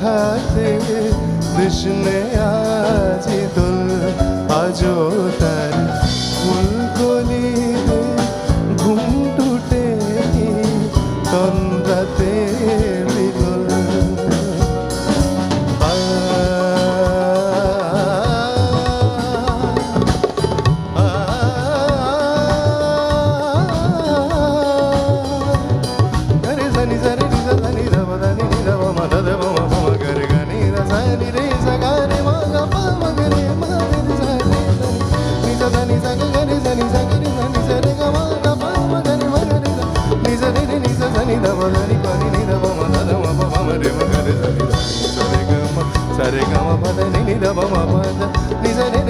দেখাতে কৃষ্ণে আজি দোল আজো তার ফুলকলিতে ঘুম টুটে তন্দ্রাতে বিলোল Sare gama pada ni ni da ba ma pa da ni sa ni